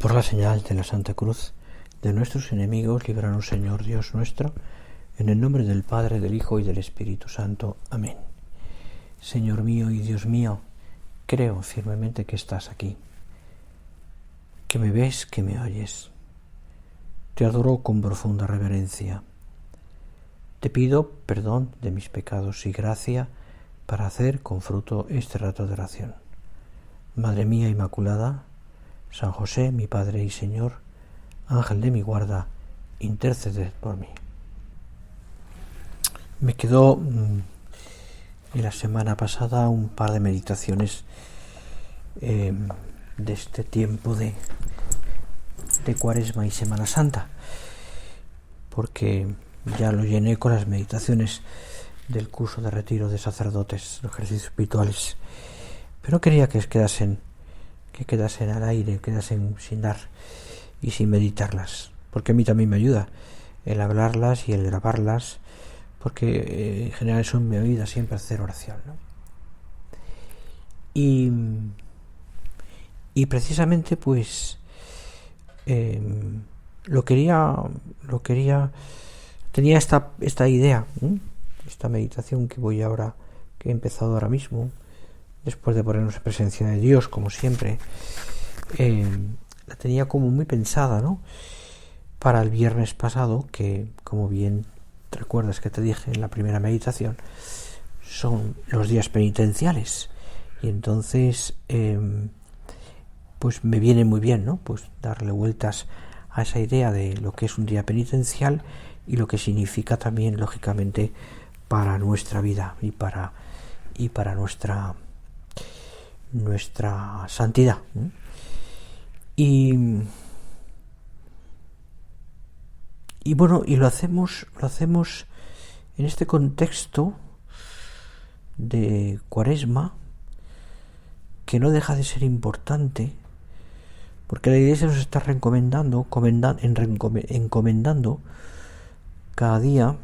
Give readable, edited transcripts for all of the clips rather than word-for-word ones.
Por la señal de la Santa Cruz de nuestros enemigos, líbranos, Señor Dios nuestro, en el nombre del Padre, del Hijo y del Espíritu Santo. Amén. Señor mío y Dios mío, creo firmemente que estás aquí, que me ves, que me oyes. Te adoro con profunda reverencia. Te pido perdón de mis pecados y gracia para hacer con fruto este rato de oración. Madre mía Inmaculada, San José, mi Padre y Señor, Ángel de mi guarda, interceded por mí. Me quedó en la semana pasada un par de meditaciones de este tiempo de Cuaresma y Semana Santa, porque ya lo llené con las meditaciones del curso de retiro de sacerdotes, los ejercicios espirituales, pero quería que quedasen al aire, quedasen sin dar y sin meditarlas, porque a mí también me ayuda el hablarlas y el grabarlas, porque en general eso me ayuda siempre a hacer oración, ¿no? Y precisamente pues tenía esta idea, esta meditación que he empezado ahora mismo, después de ponernos en presencia de Dios, como siempre, la tenía como muy pensada, ¿no?, para el viernes pasado, que, como bien te recuerdas que te dije en la primera meditación, son los días penitenciales. Y entonces, pues me viene muy bien, ¿no?, pues darle vueltas a esa idea de lo que es un día penitencial y lo que significa también, lógicamente, para nuestra vida y para nuestra santidad. Y bueno, y lo hacemos en este contexto de Cuaresma, que no deja de ser importante, porque la Iglesia nos está encomendando cada día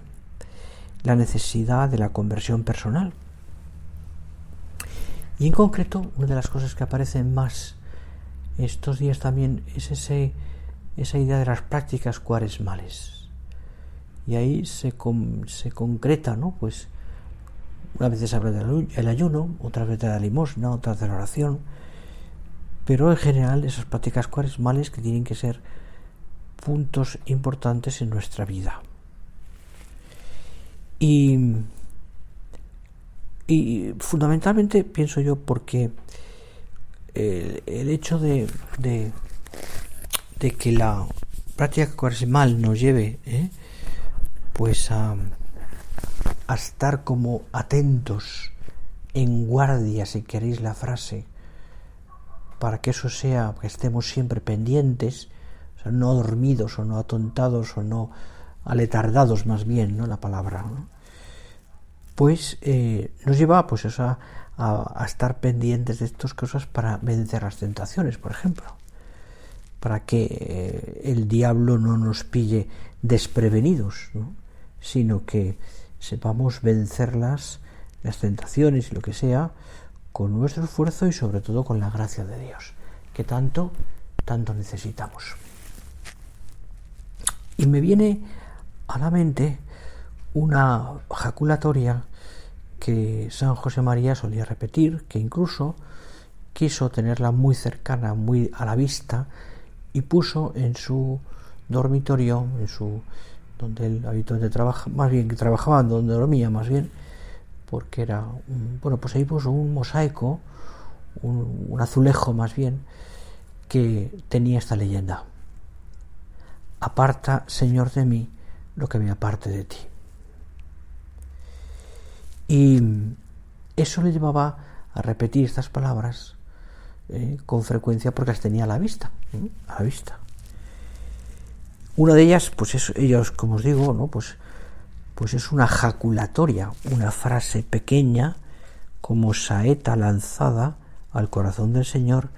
la necesidad de la conversión personal. Y en concreto, una de las cosas que aparecen más estos días también es esa idea de las prácticas cuaresmales. Y ahí se concreta, ¿no? Pues una vez se habla del ayuno, otra vez de la limosna, otra de la oración, pero en general esas prácticas cuaresmales que tienen que ser puntos importantes en nuestra vida. Y fundamentalmente pienso yo porque el hecho de que la práctica cuaresmal nos lleve pues a estar como atentos, en guardia, si queréis la frase, para que eso sea, que estemos siempre pendientes, o sea, no dormidos o no atontados o no aletargados, más bien, ¿no?, la palabra, ¿no?, pues nos lleva pues eso, a estar pendientes de estas cosas para vencer las tentaciones, por ejemplo, para que el diablo no nos pille desprevenidos, ¿no?, sino que sepamos vencerlas, las tentaciones y lo que sea, con nuestro esfuerzo y sobre todo con la gracia de Dios, que tanto necesitamos. Y me viene a la mente una jaculatoria que San José María solía repetir, que incluso quiso tenerla muy cercana, muy a la vista, y puso en su dormitorio, donde él habitualmente trabajaba, donde dormía más bien, porque era pues ahí puso un mosaico, un azulejo más bien, que tenía esta leyenda: aparta, Señor, de mí lo que me aparte de ti. Y eso le llevaba a repetir estas palabras con frecuencia, porque las tenía a la vista. Una de ellas, pues ellos, como os digo, ¿no?, pues es una jaculatoria, una frase pequeña como saeta lanzada al corazón del Señor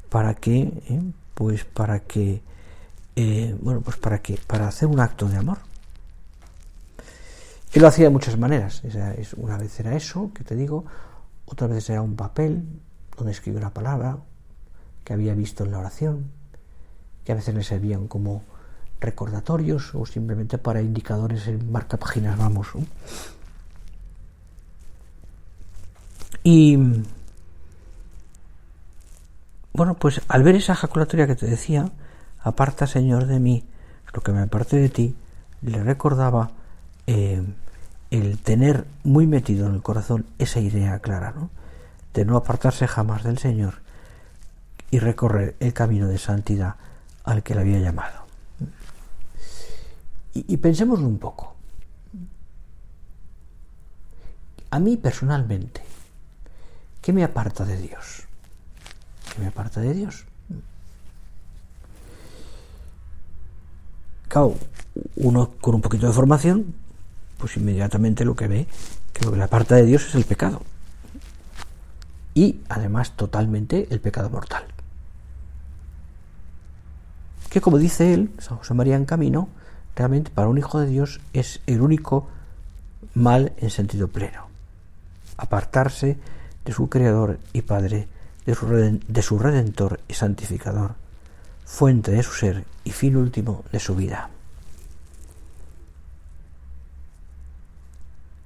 para hacer un acto de amor. Él lo hacía de muchas maneras. Una vez era eso, que te digo, otra vez era un papel donde escribió una palabra que había visto en la oración, que a veces le servían como recordatorios o simplemente para indicadores en marcapáginas, vamos, ¿no? Y bueno, pues al ver esa ejaculatoria que te decía, aparta, Señor, de mí lo que me aparte de ti, le recordaba el tener muy metido en el corazón esa idea clara, ¿no? De no apartarse jamás del Señor y recorrer el camino de santidad al que le había llamado. Y pensemos un poco. A mí personalmente, ¿qué me aparta de Dios? ¿Qué me aparta de Dios? Claro, uno con un poquito de formación, pues inmediatamente lo que ve, que lo que le aparta de Dios es el pecado. Y además totalmente el pecado mortal. Que como dice él, San José María en Camino, realmente para un hijo de Dios es el único mal en sentido pleno. Apartarse de su Creador y Padre, de su Redentor y Santificador, fuente de su ser y fin último de su vida.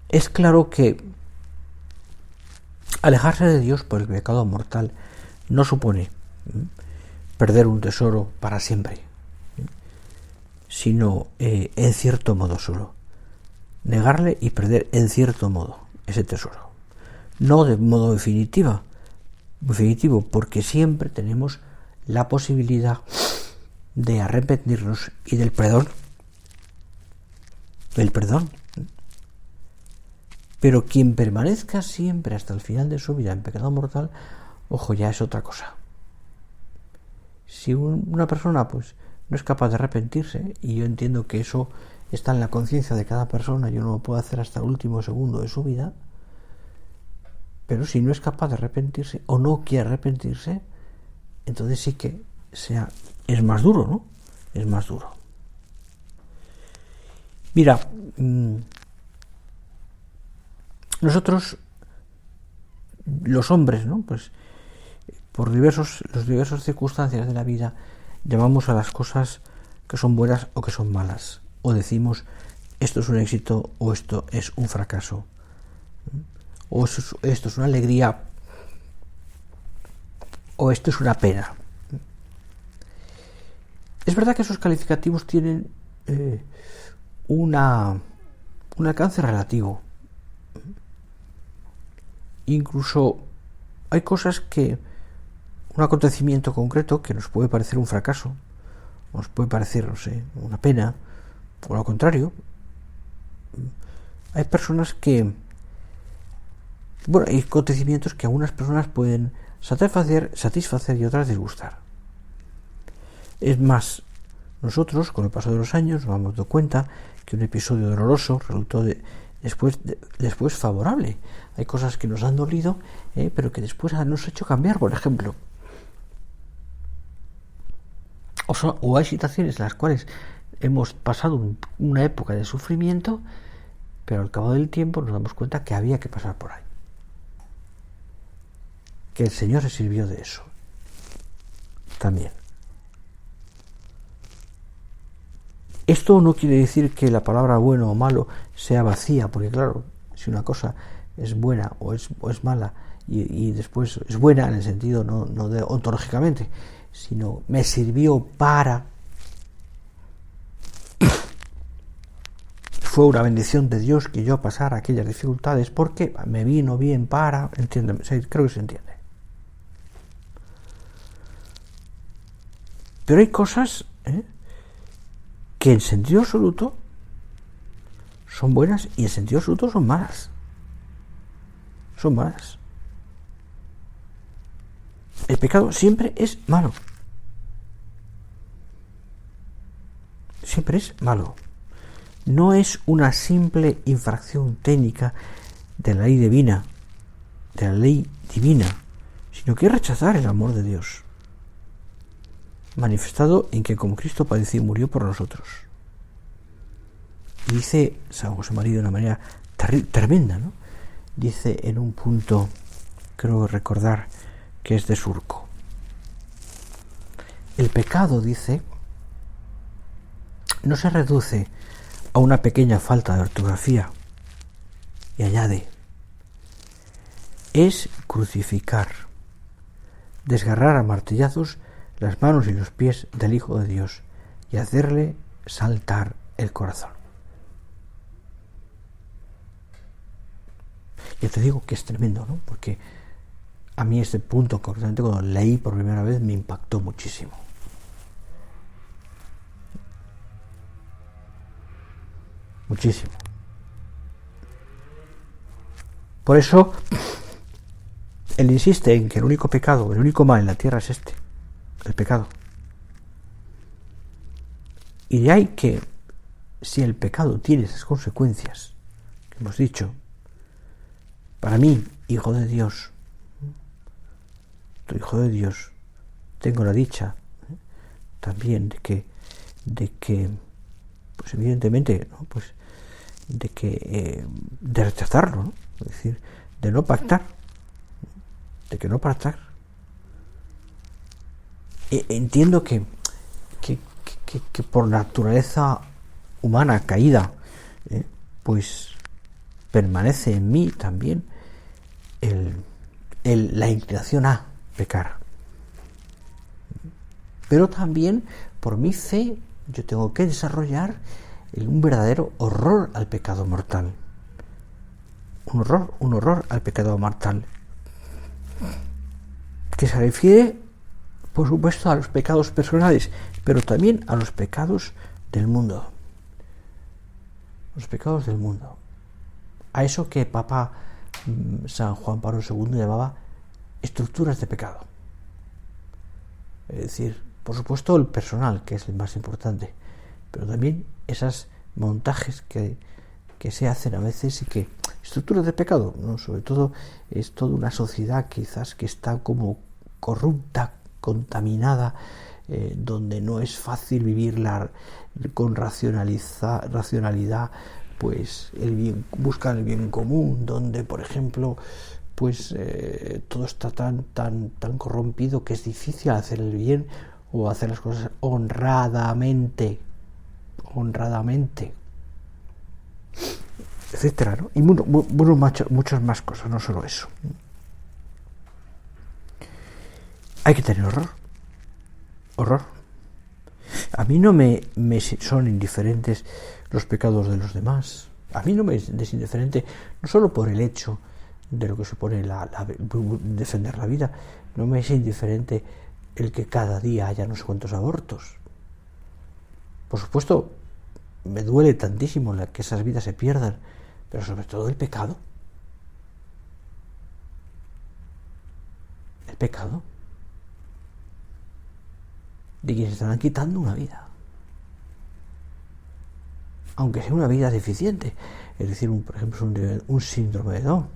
Es claro que alejarse de Dios por el pecado mortal no supone perder un tesoro para siempre, sino en cierto modo solo. Negarle y perder en cierto modo ese tesoro. No de modo definitivo, porque siempre tenemos la posibilidad de arrepentirnos y del perdón. Pero quien permanezca siempre hasta el final de su vida en pecado mortal, ojo, ya es otra cosa. Si una persona pues no es capaz de arrepentirse, y yo entiendo que eso está en la conciencia de cada persona, yo no lo puedo hacer hasta el último segundo de su vida, pero si no es capaz de arrepentirse o no quiere arrepentirse, entonces sí que es más duro, ¿no? Es más duro. Mira, nosotros, los hombres, ¿no? Pues por las diversas circunstancias de la vida, llamamos a las cosas que son buenas o que son malas. O decimos, esto es un éxito o esto es un fracaso. O esto es una alegría o esto es una pena. Es verdad que esos calificativos tienen un alcance relativo. Incluso hay cosas que un acontecimiento concreto que nos puede parecer un fracaso, nos puede parecer, no sé, una pena, o lo contrario. Hay personas que, bueno, hay acontecimientos que a unas personas pueden satisfacer y otras disgustar. Es más, nosotros con el paso de los años nos hemos dado cuenta que un episodio doloroso resultó después favorable. Hay cosas que nos han dolido, pero que después nos ha hecho cambiar, por ejemplo. O hay situaciones en las cuales hemos pasado una época de sufrimiento, pero al cabo del tiempo nos damos cuenta que había que pasar por ahí. Que el Señor se sirvió de eso. También. Esto no quiere decir que la palabra bueno o malo sea vacía, porque claro, si una cosa es buena o es mala y después es buena en el sentido no de ontológicamente, sino me sirvió para, fue una bendición de Dios que yo pasara aquellas dificultades porque me vino bien para, entiéndeme, creo que se entiende. Pero hay cosas que en sentido absoluto son buenas y en sentido absoluto son malas. Son malas. El pecado siempre es malo. Siempre es malo. No es una simple infracción técnica de la ley divina, sino que es rechazar el amor de Dios, manifestado en que como Cristo padeció y murió por nosotros. Y dice San José María de una manera tremenda, ¿no? Dice en un punto, creo recordar que es de Surco: El pecado, dice, no se reduce a una pequeña falta de ortografía, y añade, es crucificar, desgarrar a martillazos las manos y los pies del Hijo de Dios y hacerle saltar el corazón. Ya te digo que es tremendo, ¿no? Porque a mí este punto, concretamente cuando lo leí por primera vez, me impactó muchísimo. Muchísimo. Por eso, él insiste en que el único pecado, el único mal en la tierra es este, el pecado. Y de ahí que, si el pecado tiene esas consecuencias que hemos dicho, para mí, hijo de Dios, hijo de Dios, tengo la dicha también de que pues evidentemente, ¿no? Pues de rechazarlo, ¿no? Es decir, de no pactar, entiendo que por naturaleza humana caída, pues permanece en mí también la inclinación a pecar. Pero también por mi fe yo tengo que desarrollar un verdadero horror al pecado mortal. Un horror al pecado mortal. Que se refiere, por supuesto, a los pecados personales, pero también a los pecados del mundo. Los pecados del mundo. A eso que Papa San Juan Pablo II llamaba estructuras de pecado. Es decir, por supuesto el personal, que es el más importante, pero también esos montajes que se hacen a veces y que estructuras de pecado, ¿no? Sobre todo es toda una sociedad quizás que está como corrupta, contaminada, donde no es fácil vivirla con racionalidad, pues buscar el bien común, donde por ejemplo pues todo está tan corrompido que es difícil hacer el bien o hacer las cosas honradamente, etcétera, ¿no? Y muchas más cosas, no solo eso. Hay que tener horror. A mí no me son indiferentes los pecados de los demás. A mí no me es indiferente, no solo por el hecho de lo que supone defender la vida, no me es indiferente el que cada día haya no sé cuántos abortos. Por supuesto, me duele tantísimo que esas vidas se pierdan, pero sobre todo el pecado. El pecado de quienes estarán quitando una vida, aunque sea una vida deficiente, es decir, por ejemplo, un síndrome de Down.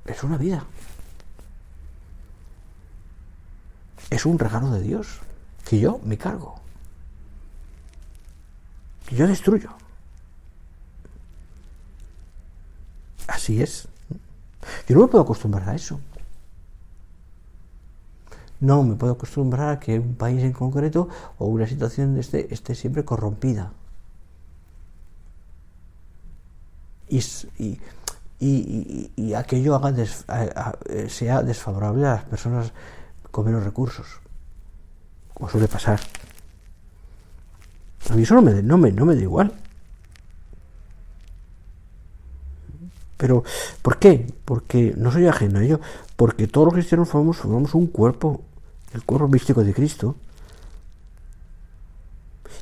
Es una vida. Es un regalo de Dios que yo me cargo, que yo destruyo. Así es. Yo no me puedo acostumbrar a eso. No me puedo acostumbrar a que un país en concreto o una situación esté siempre corrompida. Y aquello sea desfavorable a las personas con menos recursos, como suele pasar. A mí eso no me da igual. Pero, ¿por qué? Porque no soy ajeno a ello. Porque todos los cristianos formamos un cuerpo, el cuerpo místico de Cristo.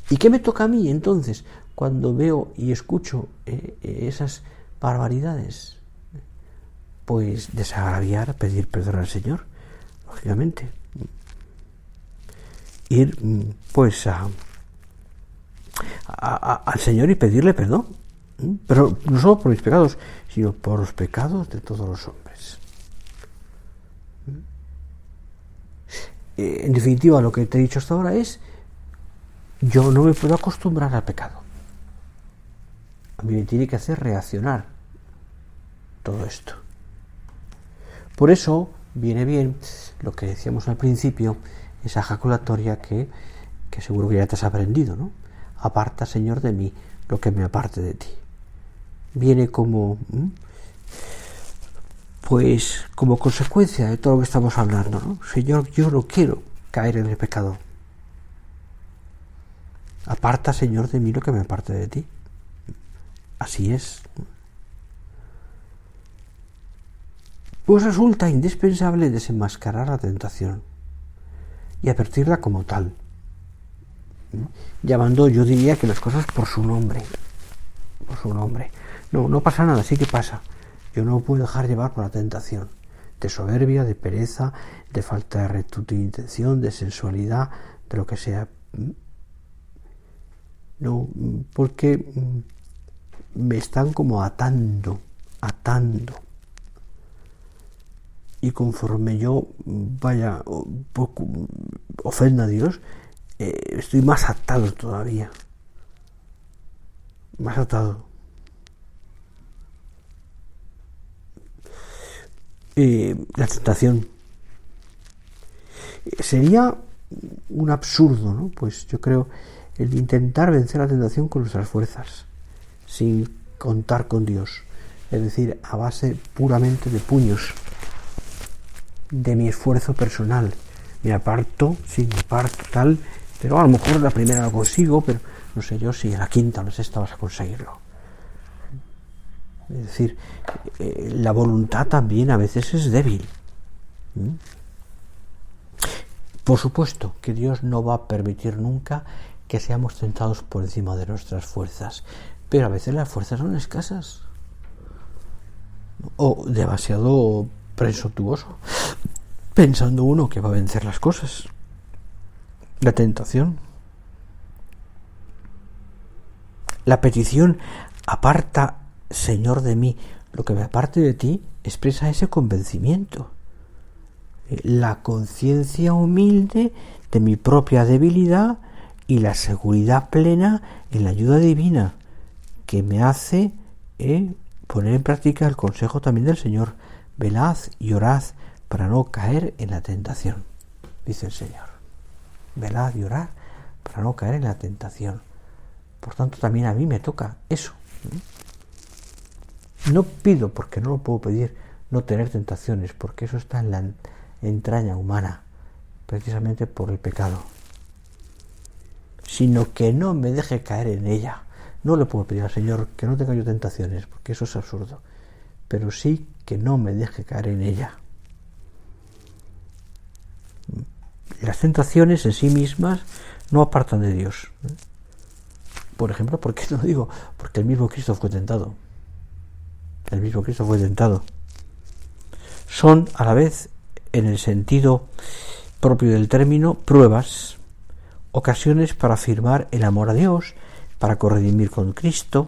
¿Y qué me toca a mí entonces cuando veo y escucho esas barbaridades? Pues desagraviar, pedir perdón al Señor, lógicamente. Ir pues al Señor y pedirle perdón. Pero no solo por mis pecados, sino por los pecados de todos los hombres. En definitiva, lo que te he dicho hasta ahora es: yo no me puedo acostumbrar al pecado. A mí me tiene que hacer reaccionar todo esto. Por eso, viene bien lo que decíamos al principio, esa ejaculatoria que seguro que ya te has aprendido, ¿no? Aparta, Señor, de mí lo que me aparte de ti. Viene como pues como consecuencia de todo lo que estamos hablando, ¿no? Señor, yo no quiero caer en el pecado. Aparta, Señor, de mí lo que me aparte de ti. Así es. Pues resulta indispensable desenmascarar la tentación y advertirla como tal, llamando, yo diría, que las cosas por su nombre. Por su nombre. No pasa nada, sí que pasa. Yo no puedo dejar llevar por la tentación de soberbia, de pereza, de falta de rectitud de intención, de sensualidad, de lo que sea. No, porque me están como atando. Y conforme yo vaya ofenda a Dios, estoy más atado todavía. Más atado. La tentación. Sería un absurdo, ¿no? Pues yo creo el intentar vencer la tentación con nuestras fuerzas, sin contar con Dios. Es decir, a base puramente de puños, de mi esfuerzo personal. Me aparto, tal, pero a lo mejor la primera lo consigo, pero no sé yo si a la quinta o la sexta vas a conseguirlo. Es decir, la voluntad también a veces es débil. Por supuesto que Dios no va a permitir nunca que seamos tentados por encima de nuestras fuerzas, pero a veces las fuerzas son escasas o demasiado presuntuoso, pensando uno que va a vencer las cosas. La tentación. La petición, aparta, Señor, de mí lo que me aparte de ti, expresa ese convencimiento. La conciencia humilde de mi propia debilidad y la seguridad plena en la ayuda divina que me hace poner en práctica el consejo también del Señor. Velad y orad para no caer en la tentación, dice el Señor. Velad y orad para no caer en la tentación. Por tanto, también a mí me toca eso. No pido, porque no lo puedo pedir, no tener tentaciones, porque eso está en la entraña humana, precisamente por el pecado. Sino que no me deje caer en ella. No le puedo pedir al Señor que no tenga yo tentaciones, porque eso es absurdo. Pero sí que no me deje caer en ella. Las tentaciones en sí mismas no apartan de Dios. Por ejemplo, ¿por qué lo digo? Porque el mismo Cristo fue tentado. El mismo Cristo fue tentado. Son a la vez, en el sentido propio del término, pruebas, ocasiones para afirmar el amor a Dios, para corredimir con Cristo,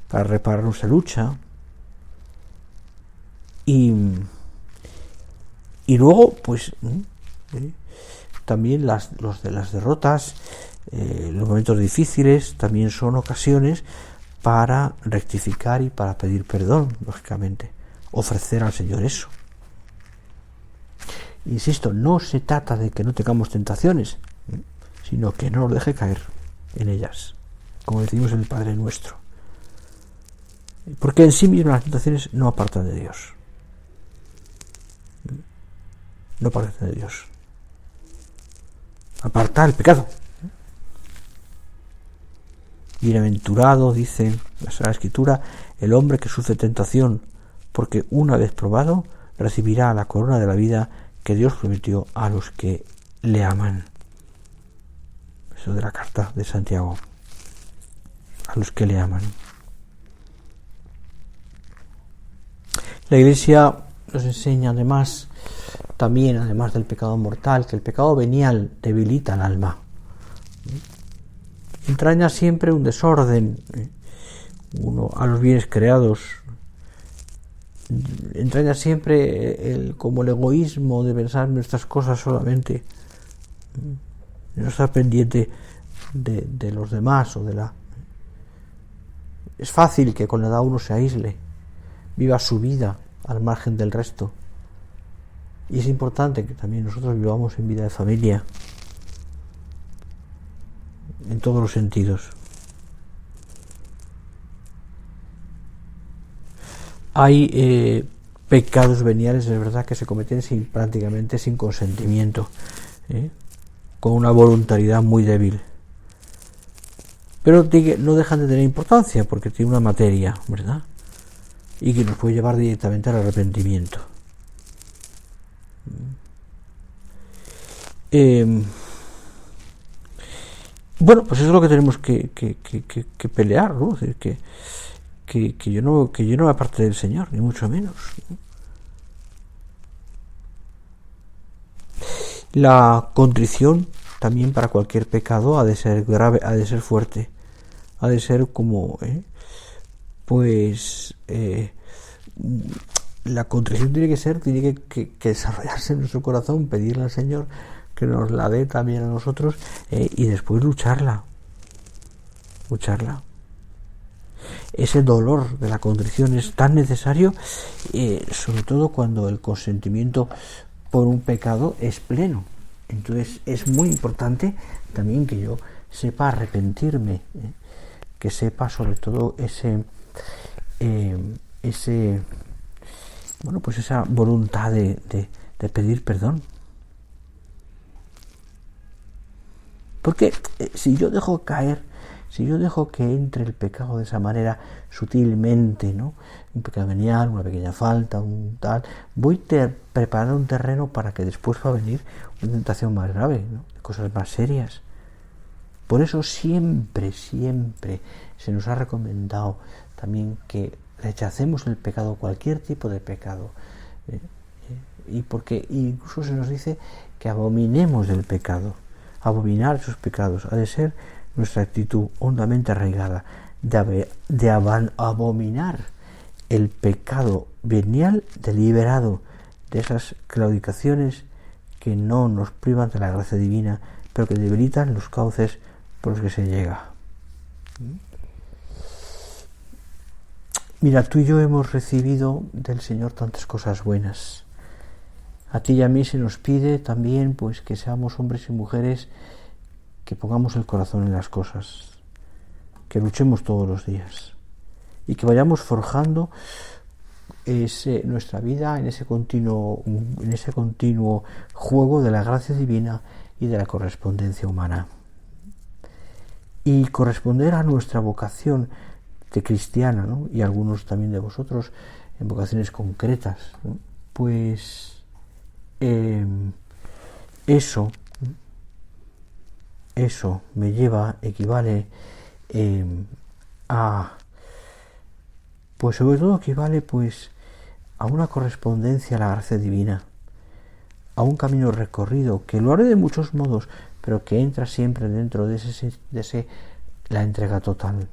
para reparar nuestra lucha. Y luego, pues, también las derrotas, los momentos difíciles, también son ocasiones para rectificar y para pedir perdón, lógicamente, ofrecer al Señor eso. Insisto, no se trata de que no tengamos tentaciones, sino que no nos deje caer en ellas, como decimos en el Padre Nuestro. Porque en sí mismas las tentaciones no apartan de Dios. No apartan de Dios. Aparta el pecado. Bienaventurado, dice la Sagrada Escritura, el hombre que sufre tentación, porque una vez probado recibirá la corona de la vida que Dios prometió a los que le aman. Eso de la carta de Santiago. A los que le aman. La Iglesia nos enseña además del pecado mortal, que el pecado venial debilita al alma. Entraña siempre un desorden, a los bienes creados. Entraña siempre como el egoísmo de pensar en nuestras cosas solamente, no estar pendiente de los demás Es fácil que con la edad uno se aísle, viva su vida al margen del resto Y es importante que también nosotros vivamos en vida de familia, en todos los sentidos. Hay pecados veniales, es verdad, que se cometen prácticamente sin consentimiento, con una voluntariedad muy débil. Pero no dejan de tener importancia porque tiene una materia, ¿verdad? Y que nos puede llevar directamente al arrepentimiento. Bueno, pues eso es lo que tenemos que pelear, ¿no? Es decir, que yo no me aparte del Señor, ni mucho menos. La contrición también para cualquier pecado ha de ser grave, ha de ser fuerte, ha de ser como, la contrición tiene que desarrollarse en nuestro corazón, pedirle al Señor que nos la dé también a nosotros, y después lucharla. Ese dolor de la contrición es tan necesario, sobre todo cuando el consentimiento por un pecado es pleno. Entonces es muy importante también que yo sepa arrepentirme, que sepa sobre todo esa voluntad de pedir perdón. Porque si yo dejo que entre el pecado de esa manera sutilmente, ¿no? Un pecado venial, una pequeña falta, un tal, voy preparando un terreno para que después va a venir una tentación más grave, ¿no? Cosas más serias. Por eso siempre se nos ha recomendado también que rechacemos el pecado, cualquier tipo de pecado, y porque incluso se nos dice que abominemos del pecado. Abominar esos pecados ha de ser nuestra actitud hondamente arraigada de abominar el pecado venial deliberado, de esas claudicaciones que no nos privan de la gracia divina, pero que debilitan los cauces por los que se llega. Mira, tú y yo hemos recibido del Señor tantas cosas buenas. A ti y a mí se nos pide también pues que seamos hombres y mujeres que pongamos el corazón en las cosas, que luchemos todos los días y que vayamos forjando nuestra vida en ese continuo juego de la gracia divina y de la correspondencia humana. Y corresponder a nuestra vocación de cristiana, ¿no? Y algunos también de vosotros en vocaciones concretas, ¿no? Pues eso me equivale a una correspondencia a la gracia divina, a un camino recorrido que lo haré de muchos modos, pero que entra siempre dentro de la entrega total.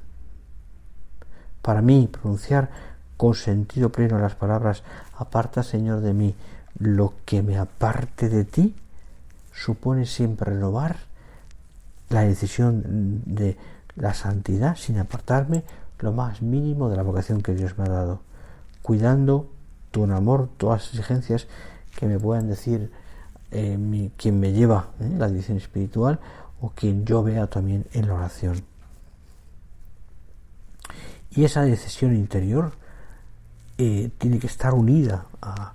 Para mí, pronunciar con sentido pleno las palabras aparta, Señor, de mí lo que me aparte de ti, supone siempre renovar la decisión de la santidad sin apartarme lo más mínimo de la vocación que Dios me ha dado, cuidando con amor todas las exigencias que me puedan decir quien me lleva la dirección espiritual o quien yo vea también en la oración. Y esa decisión interior tiene que estar unida a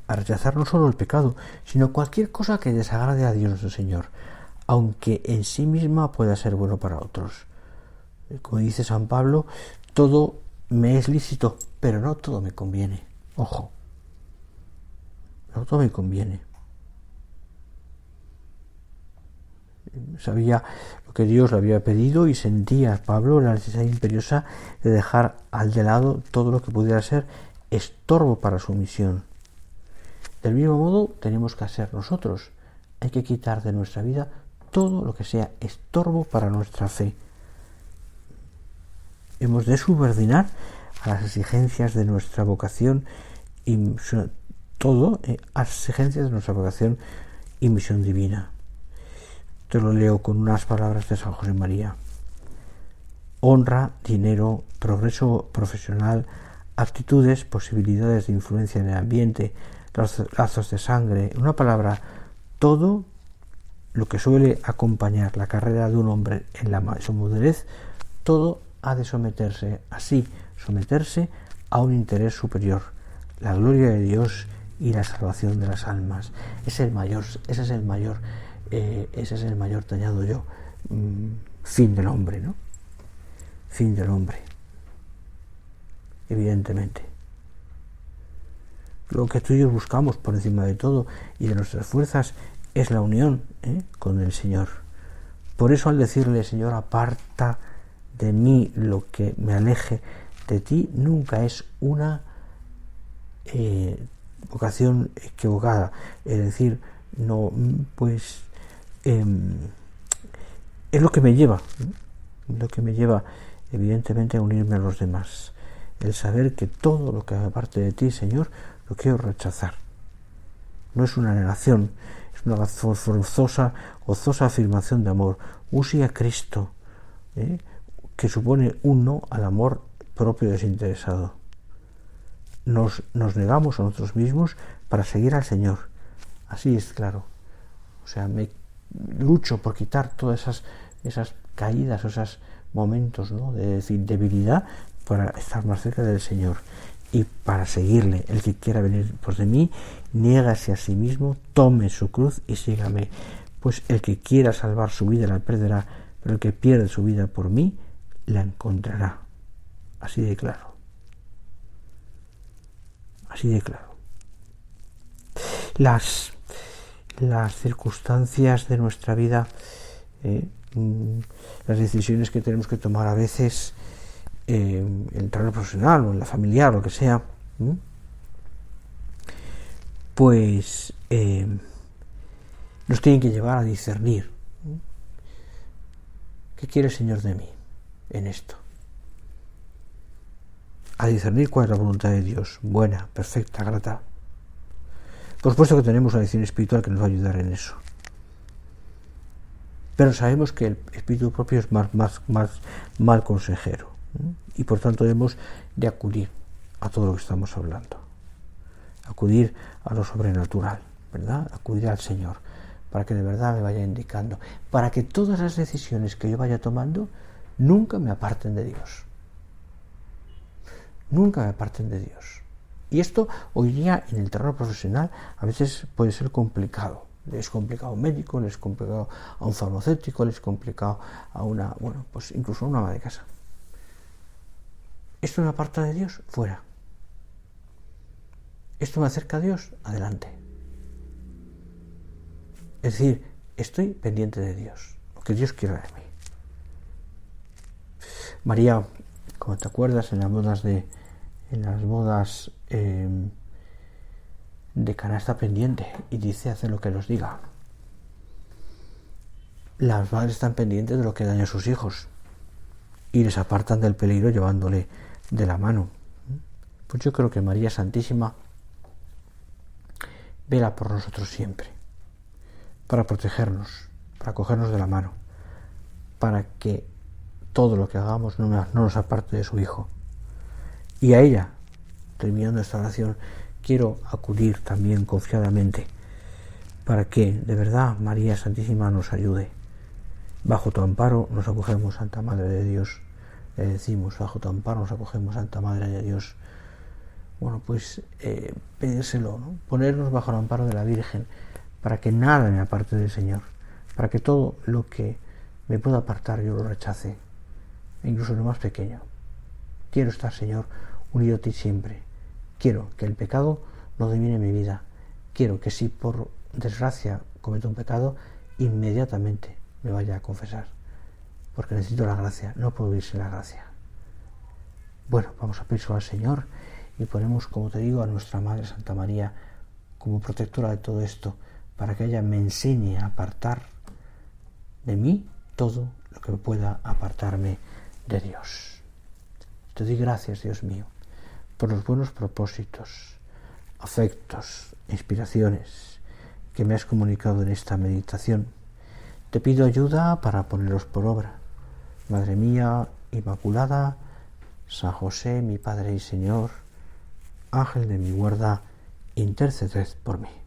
rechazar no solo el pecado, sino cualquier cosa que desagrade a Dios nuestro Señor, aunque en sí misma pueda ser bueno para otros. Como dice San Pablo, todo me es lícito, pero no todo me conviene. Ojo, no todo me conviene. Sabía lo que Dios le había pedido y sentía Pablo la necesidad imperiosa de dejar al de lado todo lo que pudiera ser estorbo para su misión. Del mismo modo tenemos que hacer nosotros. Hay que quitar de nuestra vida todo lo que sea estorbo para nuestra fe. Hemos de subordinar a las exigencias de nuestra vocación y todo a las exigencias de nuestra vocación y misión divina. Te lo leo con unas palabras de San José María. Honra, dinero, progreso profesional, aptitudes, posibilidades de influencia en el ambiente, los lazos de sangre, en una palabra, todo lo que suele acompañar la carrera de un hombre en su madurez, todo ha de someterse a un interés superior, la gloria de Dios y la salvación de las almas. Ese es el mayor, te añado yo, fin del hombre, ¿no? Fin del hombre, evidentemente. Lo que tú y yo buscamos por encima de todo y de nuestras fuerzas es la unión con el Señor. Por eso al decirle, Señor, aparta de mí lo que me aleje de ti, nunca es una vocación equivocada. Es decir, no, pues es lo que me lleva, evidentemente a unirme a los demás. El saber que todo lo que aparte de ti, Señor, lo quiero rechazar. No es una negación, es una gozosa afirmación de amor. Usi a Cristo, que supone un no al amor propio desinteresado. Nos negamos a nosotros mismos para seguir al Señor. Así es claro. O sea, me lucho por quitar todas esas caídas, esos momentos, ¿no?, de debilidad, para estar más cerca del Señor y para seguirle. El que quiera venir pos de mí, niégase a sí mismo, tome su cruz y sígame. Pues el que quiera salvar su vida la perderá, pero el que pierde su vida por mí la encontrará. Así de claro. Así de claro. Las circunstancias de nuestra vida, las decisiones que tenemos que tomar a veces, en el terreno profesional o en la familiar, lo que sea, pues nos tienen que llevar a discernir. ¿Qué quiere el Señor de mí en esto? A discernir cuál es la voluntad de Dios, buena, perfecta, grata. Por supuesto que tenemos una lección espiritual que nos va a ayudar en eso. Pero sabemos que el espíritu propio es más mal consejero. Y por tanto debemos de acudir a todo lo que estamos hablando. Acudir a lo sobrenatural, ¿verdad? Acudir al Señor, para que de verdad me vaya indicando. Para que todas las decisiones que yo vaya tomando nunca me aparten de Dios. Nunca me aparten de Dios. Y esto hoy día en el terreno profesional a veces puede ser complicado. Le es complicado a un médico, le es complicado a un farmacéutico, le es complicado a pues incluso a una ama de casa. ¿Esto me aparta de Dios? Fuera. ¿Esto me acerca a Dios? Adelante. Es decir, estoy pendiente de Dios, lo que Dios quiera de mí. María, como te acuerdas, en las bodas de Caná está pendiente y dice: haced lo que os diga. Las madres están pendientes de lo que daña a sus hijos y les apartan del peligro llevándole de la mano. Pues yo creo que María Santísima vela por nosotros siempre, para protegernos, para cogernos de la mano, para que todo lo que hagamos no nos aparte de su Hijo. Y a ella, terminando esta oración, quiero acudir también confiadamente para que de verdad María Santísima nos ayude. Bajo tu amparo nos acogemos, Santa Madre de Dios. Le decimos: bajo tu amparo nos acogemos, Santa Madre de Dios. Bueno, pues pedírselo, ¿no? Ponernos bajo el amparo de la Virgen, para que nada me aparte del Señor, para que todo lo que me pueda apartar yo lo rechace, incluso lo más pequeño. Quiero estar, Señor, unido a ti siempre. Quiero que el pecado no domine mi vida. Quiero que si por desgracia cometo un pecado, inmediatamente me vaya a confesar, porque necesito la gracia, no puedo vivir sin la gracia. Bueno, vamos a pedirlo al Señor y ponemos, como te digo, a nuestra Madre Santa María como protectora de todo esto, para que ella me enseñe a apartar de mí todo lo que pueda apartarme de Dios. Te doy gracias, Dios mío, por los buenos propósitos, afectos, inspiraciones que me has comunicado en esta meditación. Te pido ayuda para ponerlos por obra. Madre mía Inmaculada, San José, mi Padre y Señor, Ángel de mi guarda, interceded por mí.